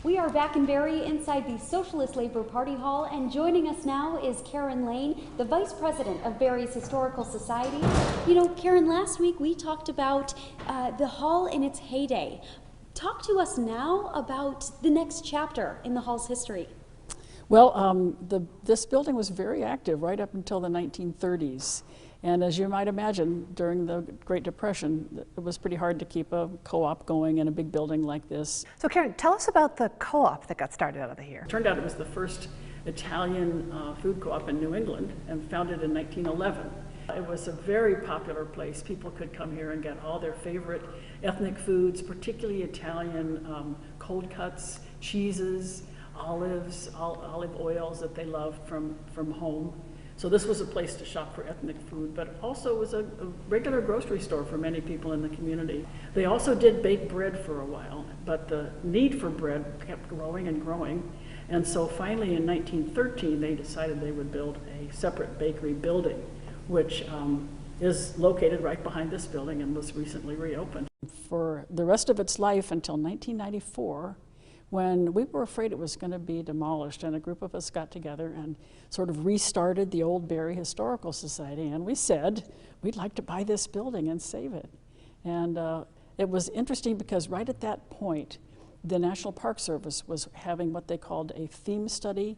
We are back in Barre inside the Socialist Labor Party Hall, and joining us now is Karen Lane, the Vice President of Barre's Historical Society. You know, Karen, last week we talked about the hall in its heyday. Talk to us now about the next chapter in the hall's history. Well, this building was very active right up until the 1930s. And as you might imagine, during the Great Depression, it was pretty hard to keep a co-op going in a big building like this. So Karen, tell us about the co-op that got started out of here. It turned out it was the first Italian food co-op in New England, and founded in 1911. It was a very popular place. People could come here and get all their favorite ethnic foods, particularly Italian cold cuts, cheeses, olives, olive oils that they loved from home. So this was a place to shop for ethnic food, but also was a regular grocery store for many people in the community. They also did bake bread for a while, but the need for bread kept growing and growing. And so finally in 1913, they decided they would build a separate bakery building, which is located right behind this building and was recently reopened. For the rest of its life until 1994, when we were afraid it was going to be demolished, and a group of us got together and sort of restarted the old Barre Historical Society, and we said we'd like to buy this building and save it. And it was interesting because right at that point, the National Park Service was having what they called a theme study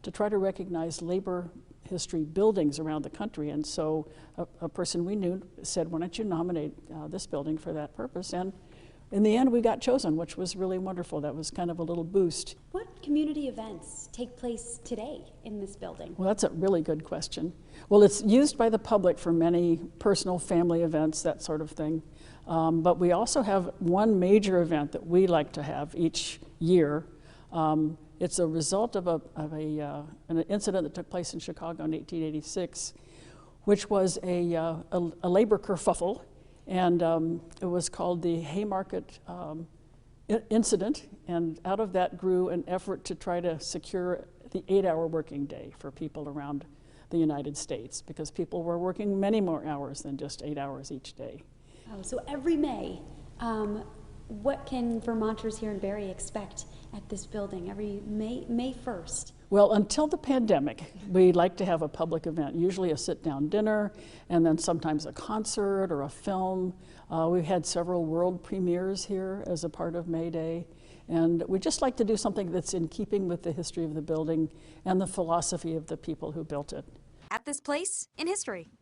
to try to recognize labor history buildings around the country. And so a person we knew said, why don't you nominate this building for that purpose? And in the end, we got chosen, which was really wonderful. That was kind of a little boost. What community events take place today in this building? Well, that's a really good question. Well, it's used by the public for many personal family events, that sort of thing. But we also have one major event that we like to have each year. It's a result of an incident that took place in Chicago in 1886, which was a labor kerfuffle. And it was called the Haymarket Incident, and out of that grew an effort to try to secure the 8-hour working day for people around the United States, because people were working many more hours than just 8 hours each day. Oh, so every May, what can Vermonters here in Barre expect at this building every May 1st? Well, until the pandemic, we like to have a public event, usually a sit-down dinner, and then sometimes a concert or a film. We've had several world premieres here as a part of May Day, and we just like to do something that's in keeping with the history of the building and the philosophy of the people who built it. At this place in history.